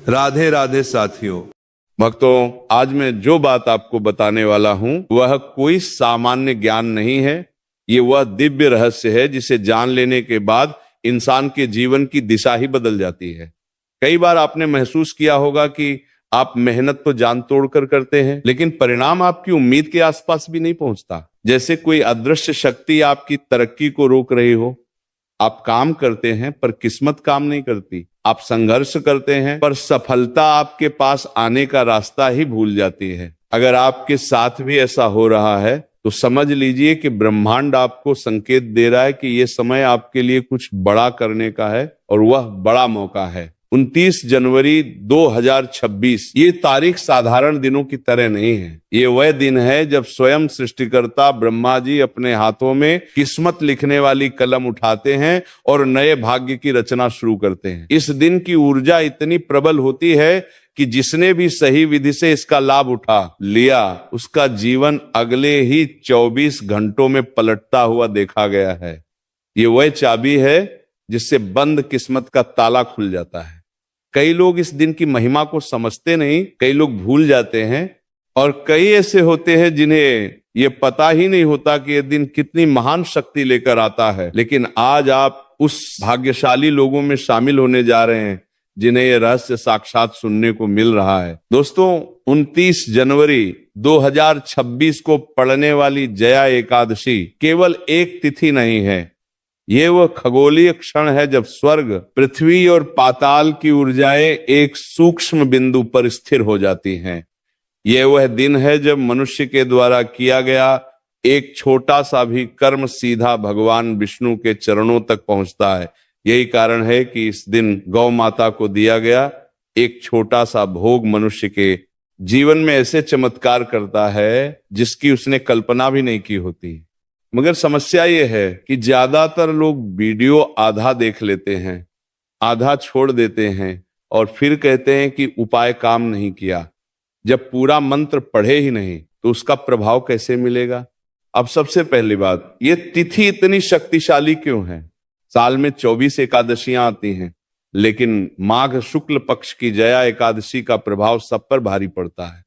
राधे राधे साथियों। भक्तों, आज मैं जो बात आपको बताने वाला हूं वह कोई सामान्य ज्ञान नहीं है। ये वह दिव्य रहस्य है जिसे जान लेने के बाद इंसान के जीवन की दिशा ही बदल जाती है। कई बार आपने महसूस किया होगा कि आप मेहनत तो जान तोड़कर करते हैं, लेकिन परिणाम आपकी उम्मीद के आसपास भी नहीं पहुंचता। जैसे कोई अदृश्य शक्ति आपकी तरक्की को रोक रही हो। आप काम करते हैं पर किस्मत काम नहीं करती। आप संघर्ष करते हैं पर सफलता आपके पास आने का रास्ता ही भूल जाती है। अगर आपके साथ भी ऐसा हो रहा है तो समझ लीजिए कि ब्रह्मांड आपको संकेत दे रहा है कि यह समय आपके लिए कुछ बड़ा करने का है और वह बड़ा मौका है। 29 जनवरी 2026 ये तारीख साधारण दिनों की तरह नहीं है। ये वह दिन है जब स्वयं सृष्टिकर्ता ब्रह्मा जी अपने हाथों में किस्मत लिखने वाली कलम उठाते हैं और नए भाग्य की रचना शुरू करते हैं। इस दिन की ऊर्जा इतनी प्रबल होती है कि जिसने भी सही विधि से इसका लाभ उठा लिया, उसका जीवन अगले ही 24 घंटों में पलटता हुआ देखा गया है। ये वह चाबी है जिससे बंद किस्मत का ताला खुल जाता है। कई लोग इस दिन की महिमा को समझते नहीं, कई लोग भूल जाते हैं और कई ऐसे होते हैं जिन्हें ये पता ही नहीं होता कि यह दिन कितनी महान शक्ति लेकर आता है। लेकिन आज आप उस भाग्यशाली लोगों में शामिल होने जा रहे हैं जिन्हें यह रहस्य साक्षात सुनने को मिल रहा है। दोस्तों, 29 जनवरी 2026 को पड़ने वाली जया एकादशी केवल एक तिथि नहीं है। ये वह खगोलीय क्षण है जब स्वर्ग, पृथ्वी और पाताल की ऊर्जाएं एक सूक्ष्म बिंदु पर स्थिर हो जाती हैं। यह वह दिन है जब मनुष्य के द्वारा किया गया एक छोटा सा भी कर्म सीधा भगवान विष्णु के चरणों तक पहुंचता है। यही कारण है कि इस दिन गौ माता को दिया गया एक छोटा सा भोग मनुष्य के जीवन में ऐसे चमत्कार करता है जिसकी उसने कल्पना भी नहीं की होती। मगर समस्या यह है कि ज्यादातर लोग वीडियो आधा देख लेते हैं, आधा छोड़ देते हैं और फिर कहते हैं कि उपाय काम नहीं किया। जब पूरा मंत्र पढ़े ही नहीं तो उसका प्रभाव कैसे मिलेगा? अब सबसे पहली बात, ये तिथि इतनी शक्तिशाली क्यों है? साल में 24 एकादशियां आती हैं, लेकिन माघ शुक्ल पक्ष की जया एकादशी का प्रभाव सब पर भारी पड़ता है।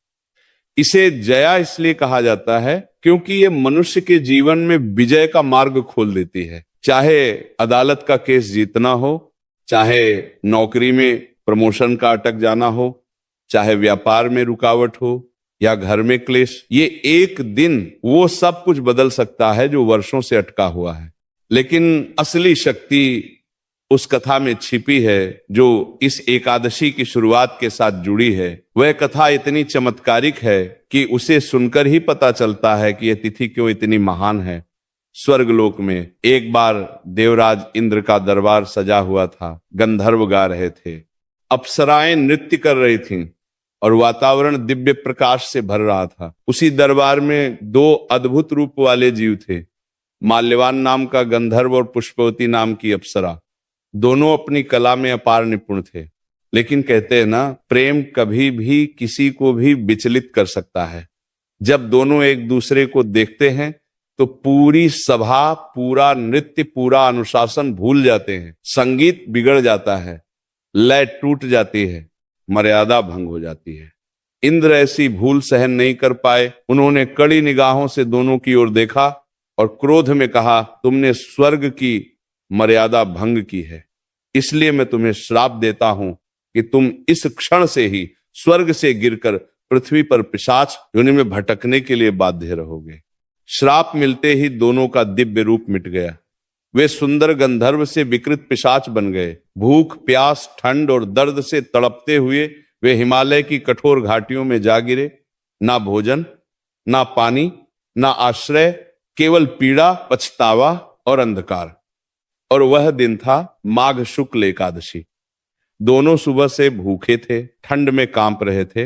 इसे जया इसलिए कहा जाता है क्योंकि ये मनुष्य के जीवन में विजय का मार्ग खोल देती है। चाहे अदालत का केस जीतना हो, चाहे नौकरी में प्रमोशन का अटक जाना हो, चाहे व्यापार में रुकावट हो या घर में क्लेश, ये एक दिन वो सब कुछ बदल सकता है जो वर्षों से अटका हुआ है। लेकिन असली शक्ति उस कथा में छिपी है जो इस एकादशी की शुरुआत के साथ जुड़ी है। वह कथा इतनी चमत्कारिक है कि उसे सुनकर ही पता चलता है कि यह तिथि क्यों इतनी महान है। स्वर्गलोक में एक बार देवराज इंद्र का दरबार सजा हुआ था। गंधर्व गा रहे थे, अप्सराएं नृत्य कर रही थीं और वातावरण दिव्य प्रकाश से भर रहा था। उसी दरबार में दो अद्भुत रूप वाले जीव थे, माल्यवान नाम का गंधर्व और पुष्पवती नाम की अप्सरा। दोनों अपनी कला में अपार निपुण थे। लेकिन कहते हैं ना, प्रेम कभी भी किसी को भी विचलित कर सकता है। जब दोनों एक दूसरे को देखते हैं तो पूरी सभा, पूरा नृत्य, पूरा अनुशासन भूल जाते हैं। संगीत बिगड़ जाता है, लय टूट जाती है, मर्यादा भंग हो जाती है। इंद्र ऐसी भूल सहन नहीं कर पाए। उन्होंने कड़ी निगाहों से दोनों की ओर देखा और क्रोध में कहा, तुमने स्वर्ग की मर्यादा भंग की है, इसलिए मैं तुम्हें श्राप देता हूं कि तुम इस क्षण से ही स्वर्ग से गिरकर पृथ्वी पर पिशाच योनि में भटकने के लिए बाध्य रहोगे। श्राप मिलते ही दोनों का दिव्य रूप मिट गया। वे सुंदर गंधर्व से विकृत पिशाच बन गए। भूख, प्यास, ठंड और दर्द से तड़पते हुए वे हिमालय की कठोर घाटियों में जा गिरे। ना भोजन, ना पानी, ना आश्रय, केवल पीड़ा, पछतावा और अंधकार। और वह दिन था माघ शुक्ल एकादशी। दोनों सुबह से भूखे थे, ठंड में कांप रहे थे,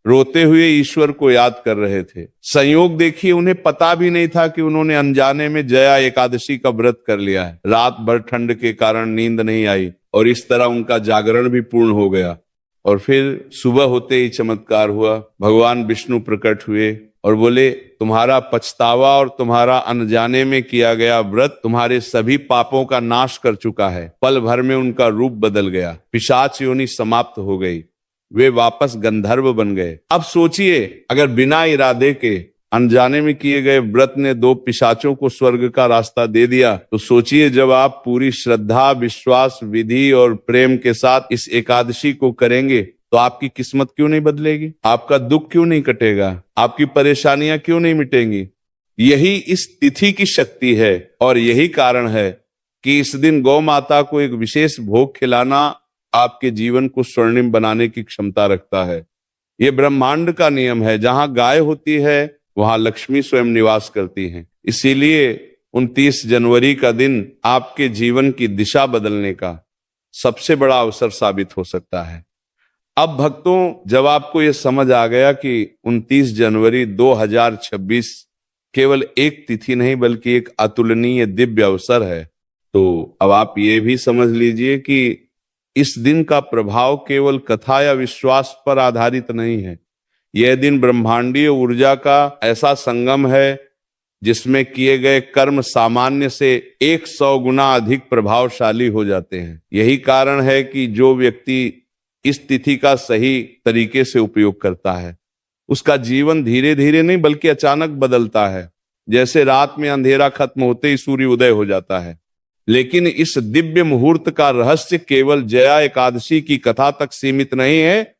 रोते हुए ईश्वर को याद कर रहे थे। संयोग देखिए, उन्हें पता भी नहीं था कि उन्होंने अनजाने में जया एकादशी का व्रत कर लिया है। रात भर ठंड के कारण नींद नहीं आई और इस तरह उनका जागरण भी पूर्ण हो गया। और फिर सुबह होते ही चमत्कार हुआ। भगवान विष्णु प्रकट हुए और बोले, तुम्हारा पछतावा और तुम्हारा अनजाने में किया गया व्रत तुम्हारे सभी पापों का नाश कर चुका है। पल भर में उनका रूप बदल गया, पिशाच योनि समाप्त हो गई वे वापस गंधर्व बन गए। अब सोचिए, अगर बिना इरादे के अनजाने में किए गए व्रत ने 2 पिशाचों को स्वर्ग का रास्ता दे दिया, तो सोचिए जब आप पूरी श्रद्धा, विश्वास, विधि और प्रेम के साथ इस एकादशी को करेंगे तो आपकी किस्मत क्यों नहीं बदलेगी? आपका दुख क्यों नहीं कटेगा? आपकी परेशानियां क्यों नहीं मिटेंगी? यही इस तिथि की शक्ति है और यही कारण है कि इस दिन गौ माता को एक विशेष भोग खिलाना आपके जीवन को स्वर्णिम बनाने की क्षमता रखता है। ये ब्रह्मांड का नियम है, जहां गाय होती है वहां लक्ष्मी स्वयं निवास करती हैं। इसीलिए 29 जनवरी का दिन आपके जीवन की दिशा बदलने का सबसे बड़ा अवसर साबित हो सकता है। अब भक्तों, जब आपको यह समझ आ गया कि 29 जनवरी 2026 केवल एक तिथि नहीं बल्कि एक अतुलनीय दिव्य अवसर है, तो अब आप ये भी समझ लीजिए कि इस दिन का प्रभाव केवल कथा या विश्वास पर आधारित नहीं है। यह दिन ब्रह्मांडीय ऊर्जा का ऐसा संगम है जिसमें किए गए कर्म सामान्य से 100 गुना अधिक प्रभावशाली हो जाते हैं। यही कारण है कि जो व्यक्ति इस तिथि का सही तरीके से उपयोग करता है, उसका जीवन धीरे धीरे नहीं बल्कि अचानक बदलता है। जैसे रात में अंधेरा खत्म होते ही सूर्य उदय हो जाता है। लेकिन इस दिव्य मुहूर्त का रहस्य केवल जया एकादशी की कथा तक सीमित नहीं है।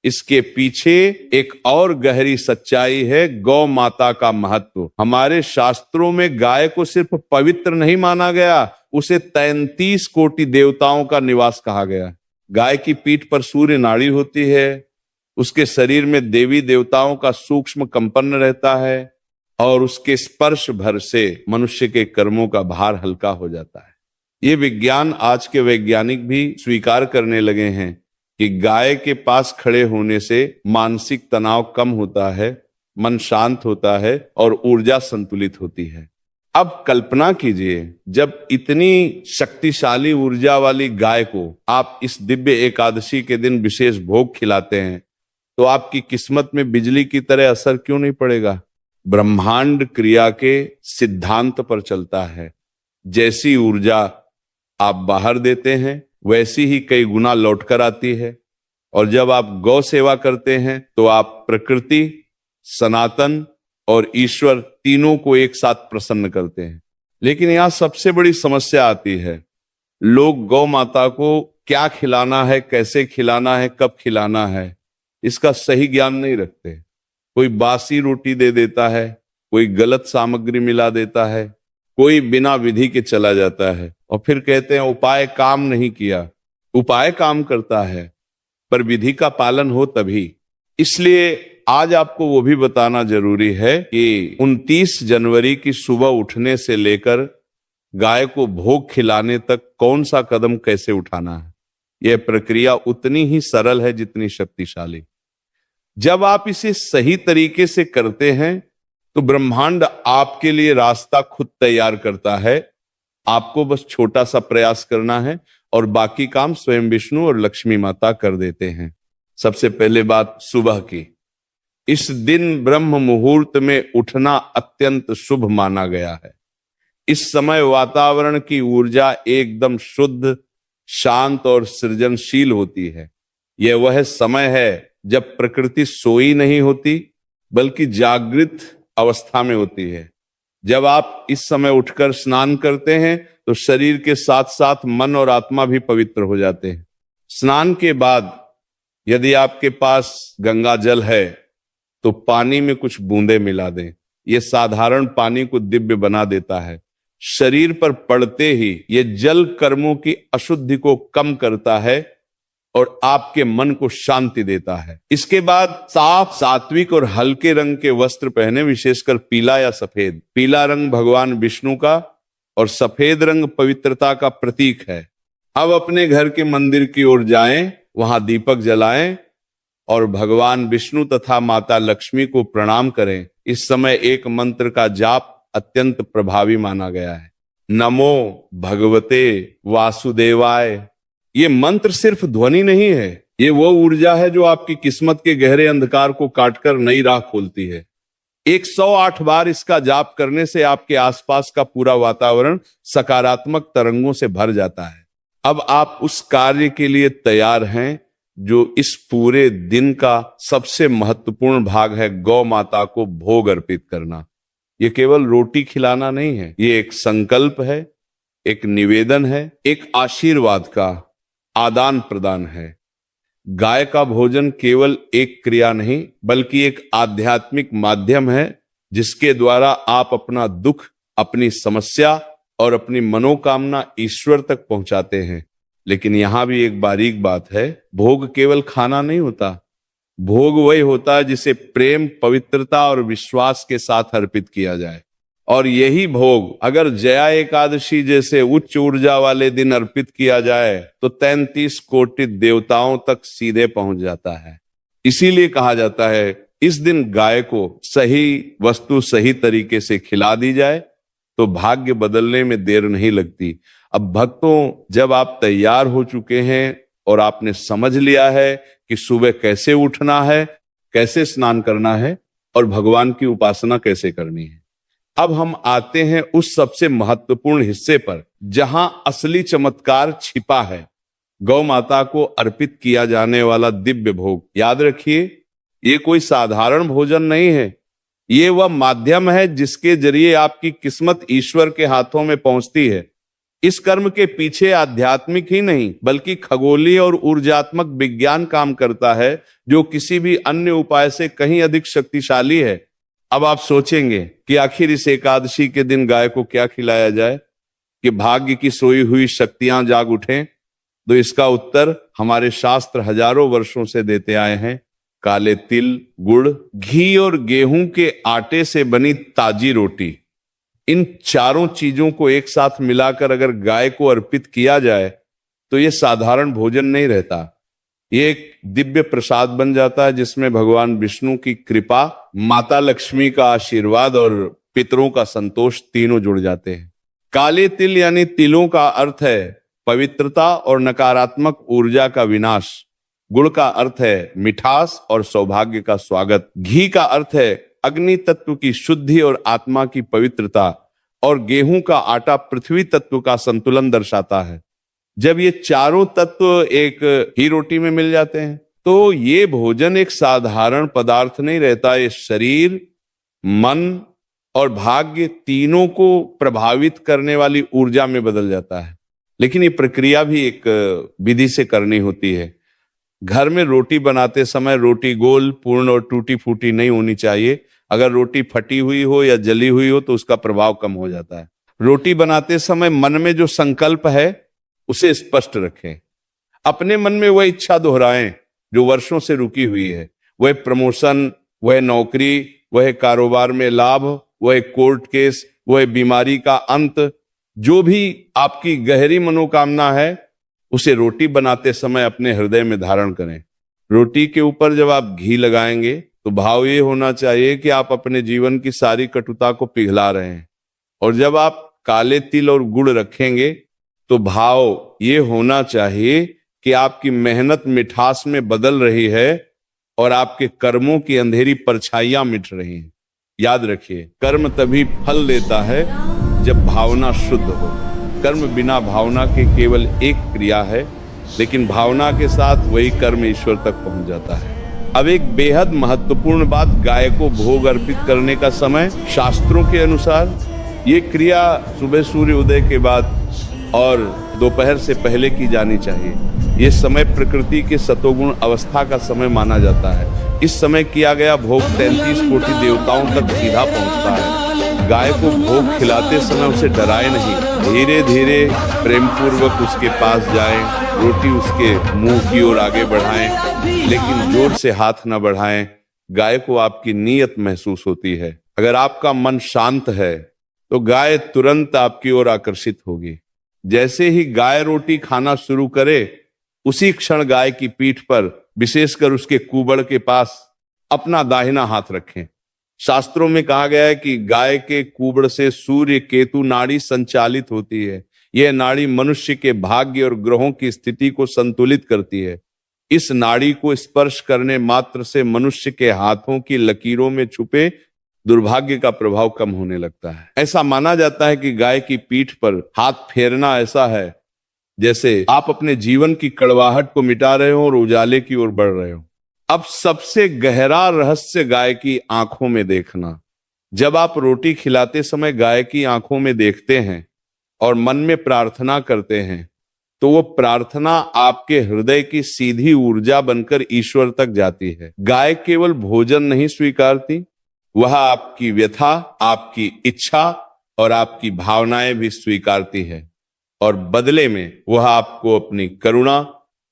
इसके पीछे एक और गहरी सच्चाई है, गौ माता का महत्व। हमारे शास्त्रों में गाय को सिर्फ पवित्र नहीं माना गया, उसे 33 कोटि देवताओं का निवास कहा गया। गाय की पीठ पर सूर्य नाड़ी होती है, उसके शरीर में देवी देवताओं का सूक्ष्म कंपन रहता है और उसके स्पर्श भर से मनुष्य के कर्मों का भार हल्का हो जाता है। ये विज्ञान आज के वैज्ञानिक भी स्वीकार करने लगे हैं कि गाय के पास खड़े होने से मानसिक तनाव कम होता है, मन शांत होता है और ऊर्जा संतुलित होती है। अब कल्पना कीजिए, जब इतनी शक्तिशाली ऊर्जा वाली गाय को आप इस दिव्य एकादशी के दिन विशेष भोग खिलाते हैं तो आपकी किस्मत में बिजली की तरह असर क्यों नहीं पड़ेगा? ब्रह्मांड क्रिया के सिद्धांत पर चलता है। जैसी ऊर्जा आप बाहर देते हैं वैसी ही कई गुना लौटकर आती है। और जब आप गौ सेवा करते हैं तो आप प्रकृति, सनातन और ईश्वर तीनों को एक साथ प्रसन्न करते हैं। लेकिन यहां सबसे बड़ी समस्या आती है, लोग गौ माता को क्या खिलाना है, कैसे खिलाना है, कब खिलाना है, इसका सही ज्ञान नहीं रखते। कोई बासी रोटी दे देता है, कोई गलत सामग्री मिला देता है, कोई बिना विधि के चला जाता है और फिर कहते हैं उपाय काम नहीं किया। उपाय काम करता है पर विधि का पालन हो तभी। इसलिए आज आपको वो भी बताना जरूरी है कि 29 जनवरी की सुबह उठने से लेकर गाय को भोग खिलाने तक कौन सा कदम कैसे उठाना है। यह प्रक्रिया उतनी ही सरल है जितनी शक्तिशाली। जब आप इसे सही तरीके से करते हैं तो ब्रह्मांड आपके लिए रास्ता खुद तैयार करता है। आपको बस छोटा सा प्रयास करना है और बाकी काम स्वयं विष्णु और लक्ष्मी माता कर देते हैं। सबसे पहले बात सुबह की। इस दिन ब्रह्म मुहूर्त में उठना अत्यंत शुभ माना गया है। इस समय वातावरण की ऊर्जा एकदम शुद्ध, शांत और सृजनशील होती है। यह वह समय है जब प्रकृति सोई नहीं होती बल्कि जागृत अवस्था में होती है। जब आप इस समय उठकर स्नान करते हैं तो शरीर के साथ साथ मन और आत्मा भी पवित्र हो जाते हैं। स्नान के बाद यदि आपके पास गंगा जल है तो पानी में कुछ बूंदे मिला दें। यह साधारण पानी को दिव्य बना देता है। शरीर पर पड़ते ही यह जल कर्मों की अशुद्धि को कम करता है और आपके मन को शांति देता है। इसके बाद साफ, सात्विक और हल्के रंग के वस्त्र पहने, विशेषकर पीला या सफेद। पीला रंग भगवान विष्णु का और सफेद रंग पवित्रता का प्रतीक है। अब अपने घर के मंदिर की ओर जाएं, वहां दीपक जलाएं और भगवान विष्णु तथा माता लक्ष्मी को प्रणाम करें। इस समय एक मंत्र का जाप अत्यंत प्रभावी माना गया है। नमो भगवते वासुदेवाय। ये मंत्र सिर्फ ध्वनि नहीं है, ये वो ऊर्जा है जो आपकी किस्मत के गहरे अंधकार को काटकर नई राह खोलती है। 108 बार इसका जाप करने से आपके आसपास का पूरा वातावरण सकारात्मक तरंगों से भर जाता है। अब आप उस कार्य के लिए तैयार हैं जो इस पूरे दिन का सबसे महत्वपूर्ण भाग है, गौ माता को भोग अर्पित करना। ये केवल रोटी खिलाना नहीं है, ये एक संकल्प है, एक निवेदन है, एक आशीर्वाद का आदान प्रदान है। गाय का भोजन केवल एक क्रिया नहीं बल्कि एक आध्यात्मिक माध्यम है, जिसके द्वारा आप अपना दुख, अपनी समस्या और अपनी मनोकामना ईश्वर तक पहुंचाते हैं। लेकिन यहां भी एक बारीक बात है, भोग केवल खाना नहीं होता, भोग वही होता है जिसे प्रेम, पवित्रता और विश्वास के साथ अर्पित किया जाए। और यही भोग अगर जया एकादशी जैसे उच्च ऊर्जा वाले दिन अर्पित किया जाए तो 33 कोटि देवताओं तक सीधे पहुंच जाता है। इसीलिए कहा जाता है इस दिन गाय को सही वस्तु सही तरीके से खिला दी जाए तो भाग्य बदलने में देर नहीं लगती। अब भक्तों, जब आप तैयार हो चुके हैं और आपने समझ लिया है कि सुबह कैसे उठना है, कैसे स्नान करना है और भगवान की उपासना कैसे करनी है, अब हम आते हैं उस सबसे महत्वपूर्ण हिस्से पर जहां असली चमत्कार छिपा है, गौ माता को अर्पित किया जाने वाला दिव्य भोग। याद रखिए, ये कोई साधारण भोजन नहीं है, ये वह माध्यम है जिसके जरिए आपकी किस्मत ईश्वर के हाथों में पहुंचती है। इस कर्म के पीछे आध्यात्मिक ही नहीं बल्कि खगोलीय और ऊर्जात्मक विज्ञान काम करता है, जो किसी भी अन्य उपाय से कहीं अधिक शक्तिशाली है। अब आप सोचेंगे कि आखिर इस एकादशी के दिन गाय को क्या खिलाया जाए कि भाग्य की सोई हुई शक्तियां जाग उठें? तो इसका उत्तर हमारे शास्त्र हजारों वर्षों से देते आए हैं। काले तिल, गुड़, घी और गेहूं के आटे से बनी ताजी रोटी, इन चारों चीजों को एक साथ मिलाकर अगर गाय को अर्पित किया जाए तो यह साधारण भोजन नहीं रहता, ये एक दिव्य प्रसाद बन जाता है जिसमें भगवान विष्णु की कृपा, माता लक्ष्मी का आशीर्वाद और पितरों का संतोष तीनों जुड़ जाते हैं। काले तिल यानी तिलों का अर्थ है पवित्रता और नकारात्मक ऊर्जा का विनाश। गुड़ का अर्थ है मिठास और सौभाग्य का स्वागत। घी का अर्थ है अग्नि तत्व की शुद्धि और आत्मा की पवित्रता। और गेहूं का आटा पृथ्वी तत्व का संतुलन दर्शाता है। जब ये चारों तत्व एक ही रोटी में मिल जाते हैं तो ये भोजन एक साधारण पदार्थ नहीं रहता, ये शरीर, मन और भाग्य तीनों को प्रभावित करने वाली ऊर्जा में बदल जाता है। लेकिन ये प्रक्रिया भी एक विधि से करनी होती है। घर में रोटी बनाते समय रोटी गोल, पूर्ण और टूटी फूटी नहीं होनी चाहिए। अगर रोटी फटी हुई हो या जली हुई हो तो उसका प्रभाव कम हो जाता है। रोटी बनाते समय मन में जो संकल्प है उसे स्पष्ट रखें। अपने मन में वह इच्छा दोहराएं जो वर्षों से रुकी हुई है। वह प्रमोशन, वह नौकरी, वह कारोबार में लाभ, वह कोर्ट केस, वह बीमारी का अंत, जो भी आपकी गहरी मनोकामना है उसे रोटी बनाते समय अपने हृदय में धारण करें। रोटी के ऊपर जब आप घी लगाएंगे तो भाव ये होना चाहिए कि आप अपने जीवन की सारी कटुता को पिघला रहे हैं। और जब आप काले तिल और गुड़ रखेंगे तो भाव ये होना चाहिए कि आपकी मेहनत मिठास में बदल रही है और आपके कर्मों की अंधेरी परछाइयां मिट रही हैं। याद रखिए, कर्म तभी फल देता है जब भावना शुद्ध हो। कर्म बिना भावना के केवल एक क्रिया है, लेकिन भावना के साथ वही कर्म ईश्वर तक पहुंच जाता है। अब एक बेहद महत्वपूर्ण बात, गाय को भोग अर्पित करने का समय शास्त्रों के अनुसार ये क्रिया सुबह सूर्य उदय के बाद और दोपहर से पहले की जानी चाहिए। ये समय प्रकृति के सतोगुण अवस्था का समय माना जाता है। इस समय किया गया भोग 33 कोटि देवताओं तक सीधा पहुंचता है। गाय को भोग खिलाते समय उसे डराए नहीं, धीरे धीरे प्रेम पूर्वक उसके पास जाएं, रोटी उसके मुंह की ओर आगे बढ़ाएं, लेकिन जोर से हाथ न बढ़ाएं। गाय को आपकी नीयत महसूस होती है। अगर आपका मन शांत है तो गाय तुरंत आपकी ओर आकर्षित होगी। जैसे ही गाय रोटी खाना शुरू करे, उसी क्षण गाय की पीठ पर, विशेषकर उसके कुबड़ के पास, अपना दाहिना हाथ रखें। शास्त्रों में कहा गया है कि गाय के कुबड़ से सूर्य केतु नाड़ी संचालित होती है। यह नाड़ी मनुष्य के भाग्य और ग्रहों की स्थिति को संतुलित करती है। इस नाड़ी को स्पर्श करने मात्र से मनुष्य के हाथों की लकीरों में छुपे दुर्भाग्य का प्रभाव कम होने लगता है। ऐसा माना जाता है कि गाय की पीठ पर हाथ फेरना ऐसा है जैसे आप अपने जीवन की कड़वाहट को मिटा रहे हो और उजाले की ओर बढ़ रहे हो। अब सबसे गहरा रहस्य गाय की आंखों में देखना। जब आप रोटी खिलाते समय गाय की आंखों में देखते हैं और मन में प्रार्थना करते हैं, तो वो प्रार्थना आपके हृदय की सीधी ऊर्जा बनकर ईश्वर तक जाती है। गाय केवल भोजन नहीं स्वीकारती, वह आपकी व्यथा, आपकी इच्छा और आपकी भावनाएं भी स्वीकारती है, और बदले में वह आपको अपनी करुणा,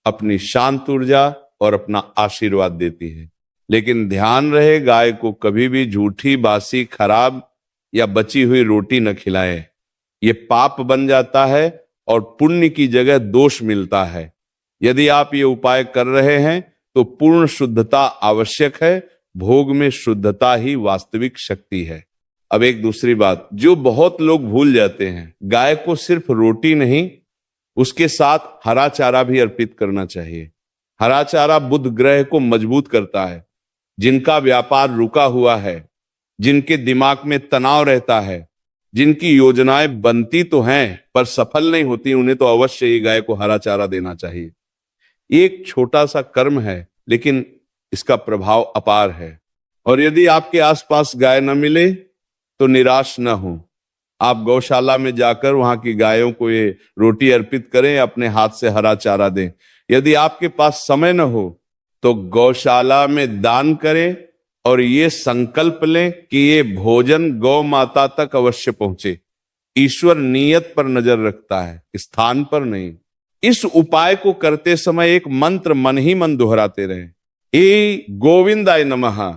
अपनी शांत ऊर्जा और अपना आशीर्वाद देती है। लेकिन ध्यान रहे, गाय को कभी भी झूठी, बासी, खराब या बची हुई रोटी न खिलाएं। ये पाप बन जाता है और पुण्य की जगह दोष मिलता है। यदि आप ये उपाय कर रहे हैं तो पूर्ण शुद्धता आवश्यक है। भोग में शुद्धता ही वास्तविक शक्ति है। अब एक दूसरी बात जो बहुत लोग भूल जाते हैं, गाय को सिर्फ रोटी नहीं, उसके साथ हरा चारा भी अर्पित करना चाहिए। हरा चारा बुध ग्रह को मजबूत करता है। जिनका व्यापार रुका हुआ है, जिनके दिमाग में तनाव रहता है, जिनकी योजनाएं बनती तो हैं पर सफल नहीं होती, उन्हें तो अवश्य ही गाय को हरा चारा देना चाहिए। एक छोटा सा कर्म है, लेकिन इसका प्रभाव अपार है। और यदि आपके आसपास गाय न मिले तो निराश न हो। आप गौशाला में जाकर वहां की गायों को ये रोटी अर्पित करें, अपने हाथ से हरा चारा दें। यदि आपके पास समय न हो तो गौशाला में दान करें और ये संकल्प लें कि ये भोजन गौ माता तक अवश्य पहुंचे। ईश्वर नियत पर नजर रखता है, स्थान पर नहीं। इस उपाय को करते समय एक मंत्र मन ही मन दोहराते रहें, ए गोविंदाय नमः।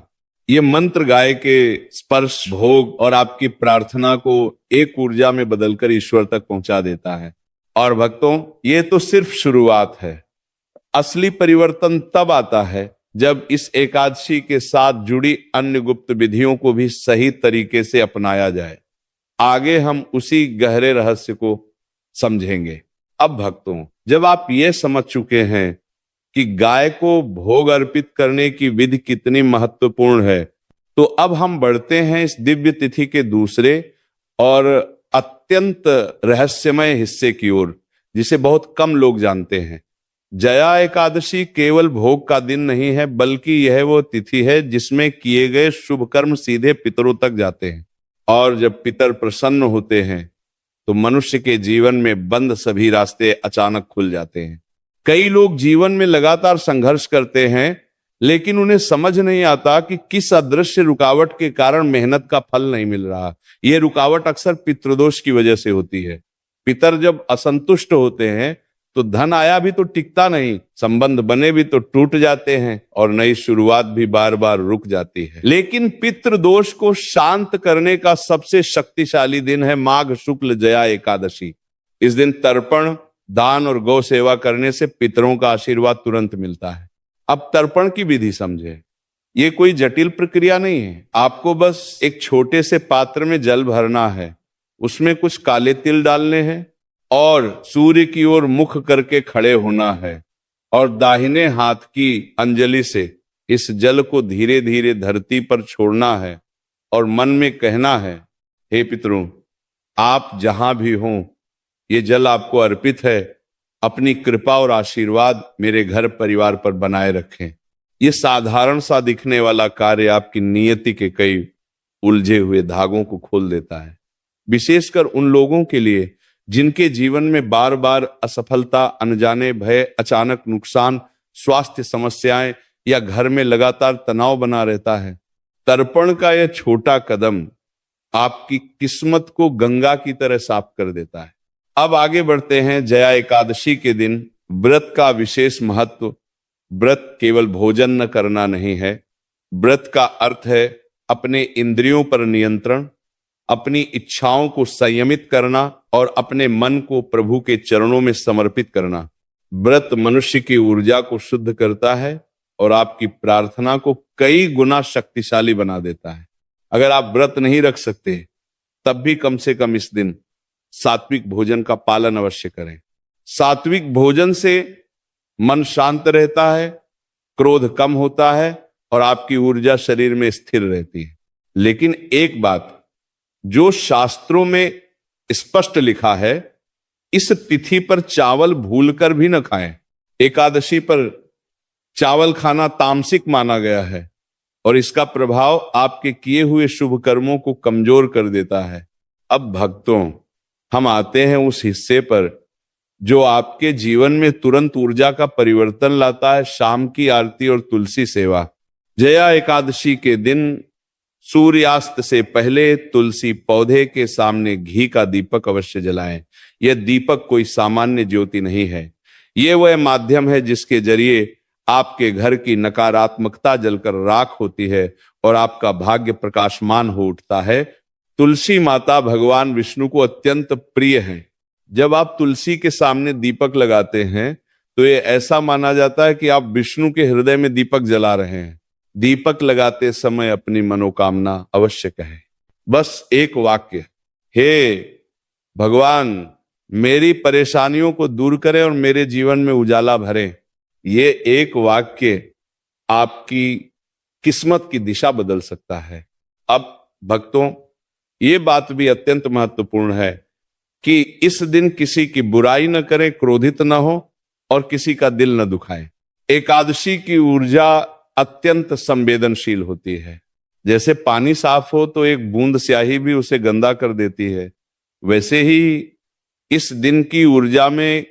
ये मंत्र गाय के स्पर्श, भोग और आपकी प्रार्थना को एक ऊर्जा में बदलकर ईश्वर तक पहुंचा देता है। और भक्तों, ये तो सिर्फ शुरुआत है। असली परिवर्तन तब आता है जब इस एकादशी के साथ जुड़ी अन्य गुप्त विधियों को भी सही तरीके से अपनाया जाए। आगे हम उसी गहरे रहस्य को समझेंगे। अब भक्तों, जब आप ये समझ चुके हैं कि गाय को भोग अर्पित करने की विधि कितनी महत्वपूर्ण है, तो अब हम बढ़ते हैं इस दिव्य तिथि के दूसरे और अत्यंत रहस्यमय हिस्से की ओर, जिसे बहुत कम लोग जानते हैं। जया एकादशी केवल भोग का दिन नहीं है, बल्कि यह वो तिथि है जिसमें किए गए शुभ कर्म सीधे पितरों तक जाते हैं। और जब पितर प्रसन्न होते हैं तो मनुष्य के जीवन में बंद सभी रास्ते अचानक खुल जाते हैं। कई लोग जीवन में लगातार संघर्ष करते हैं, लेकिन उन्हें समझ नहीं आता कि किस अदृश्य रुकावट के कारण मेहनत का फल नहीं मिल रहा। यह रुकावट अक्सर पितृदोष की वजह से होती है। पितर जब असंतुष्ट होते हैं तो धन आया भी तो टिकता नहीं, संबंध बने भी तो टूट जाते हैं और नई शुरुआत भी बार बार रुक जाती है। लेकिन पितृदोष को शांत करने का सबसे शक्तिशाली दिन है माघ शुक्ल जया एकादशी। इस दिन तर्पण, दान और गौ सेवा करने से पितरों का आशीर्वाद तुरंत मिलता है। अब तर्पण की विधि समझे। ये कोई जटिल प्रक्रिया नहीं है। आपको बस एक छोटे से पात्र में जल भरना है, उसमें कुछ काले तिल डालने हैं और सूर्य की ओर मुख करके खड़े होना है और दाहिने हाथ की अंजलि से इस जल को धीरे धीरे धरती पर छोड़ना है और मन में कहना है, हे पितरों, आप जहां भी हों, ये जल आपको अर्पित है। अपनी कृपा और आशीर्वाद मेरे घर परिवार पर बनाए रखें। ये साधारण सा दिखने वाला कार्य आपकी नियति के कई उलझे हुए धागों को खोल देता है, विशेषकर उन लोगों के लिए जिनके जीवन में बार बार असफलता, अनजाने भय, अचानक नुकसान, स्वास्थ्य समस्याएं या घर में लगातार तनाव बना रहता है। तर्पण का यह छोटा कदम आपकी किस्मत को गंगा की तरह साफ कर देता है। अब आगे बढ़ते हैं। जया एकादशी के दिन व्रत का विशेष महत्व। व्रत केवल भोजन न करना नहीं है। व्रत का अर्थ है अपने इंद्रियों पर नियंत्रण, अपनी इच्छाओं को संयमित करना और अपने मन को प्रभु के चरणों में समर्पित करना। व्रत मनुष्य की ऊर्जा को शुद्ध करता है और आपकी प्रार्थना को कई गुना शक्तिशाली बना देता है। अगर आप व्रत नहीं रख सकते, तब भी कम से कम इस दिन सात्विक भोजन का पालन अवश्य करें। सात्विक भोजन से मन शांत रहता है, क्रोध कम होता है और आपकी ऊर्जा शरीर में स्थिर रहती है। लेकिन एक बात जो शास्त्रों में स्पष्ट लिखा है इस तिथि पर चावल भूलकर भी न खाएं। एकादशी पर चावल खाना तामसिक माना गया है और इसका प्रभाव आपके किए हुए शुभ कर्मों को कमजोर कर देता है। अब भक्तों, हम आते हैं उस हिस्से पर जो आपके जीवन में तुरंत ऊर्जा का परिवर्तन लाता है, शाम की आरती और तुलसी सेवा। जया एकादशी के दिन सूर्यास्त से पहले तुलसी पौधे के सामने घी का दीपक अवश्य जलाएं। यह दीपक कोई सामान्य ज्योति नहीं है, यह वह माध्यम है जिसके जरिए आपके घर की नकारात्मकता जलकर राख होती है और आपका भाग्य प्रकाशमान हो उठता है। तुलसी माता भगवान विष्णु को अत्यंत प्रिय है। जब आप तुलसी के सामने दीपक लगाते हैं तो ये ऐसा माना जाता है कि आप विष्णु के हृदय में दीपक जला रहे हैं। दीपक लगाते समय अपनी मनोकामना अवश्य कहें। बस एक वाक्य, हे भगवान मेरी परेशानियों को दूर करें और मेरे जीवन में उजाला भरें। ये एक वाक्य आपकी किस्मत की दिशा बदल सकता है। अब भक्तों, ये बात भी अत्यंत महत्वपूर्ण है कि इस दिन किसी की बुराई न करें, क्रोधित न हो और किसी का दिल न दुखाएं। एकादशी की ऊर्जा अत्यंत संवेदनशील होती है। जैसे पानी साफ हो तो एक बूंद स्याही भी उसे गंदा कर देती है, वैसे ही इस दिन की ऊर्जा में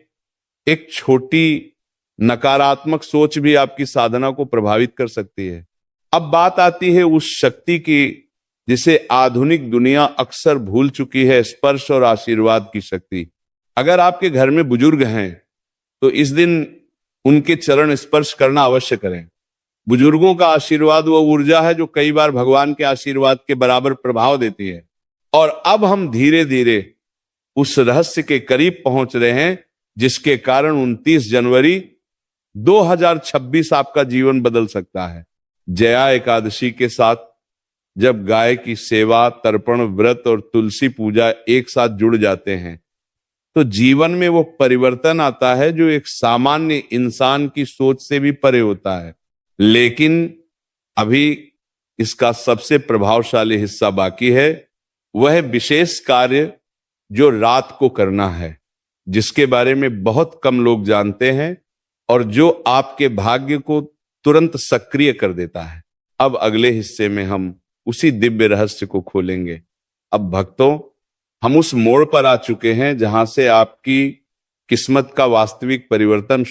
एक छोटी नकारात्मक सोच भी आपकी साधना को प्रभावित कर सकती है। अब बात आती है उस शक्ति की जिसे आधुनिक दुनिया अक्सर भूल चुकी है, स्पर्श और आशीर्वाद की शक्ति। अगर आपके घर में बुजुर्ग हैं तो इस दिन उनके चरण स्पर्श करना अवश्य करें। बुजुर्गों का आशीर्वाद वह ऊर्जा है जो कई बार भगवान के आशीर्वाद के बराबर प्रभाव देती है। और अब हम धीरे धीरे उस रहस्य के करीब पहुंच रहे हैं जिसके कारण 29 जनवरी 2026 आपका जीवन बदल सकता है। जया एकादशी के साथ जब गाय की सेवा, तर्पण, व्रत और तुलसी पूजा एक साथ जुड़ जाते हैं तो जीवन में वो परिवर्तन आता है जो एक सामान्य इंसान की सोच से भी परे होता है। लेकिन अभी इसका सबसे प्रभावशाली हिस्सा बाकी है, वह विशेष कार्य जो रात को करना है, जिसके बारे में बहुत कम लोग जानते हैं और जो आपके भाग्य को तुरंत सक्रिय कर देता है। अब अगले हिस्से में हम उसी दिव्य रहस्य को खोलेंगे। अब भक्तों, हम उस मोड़ पर आ चुके हैं जहां से आपकी किस्मत का वास्तविक परिवर्तन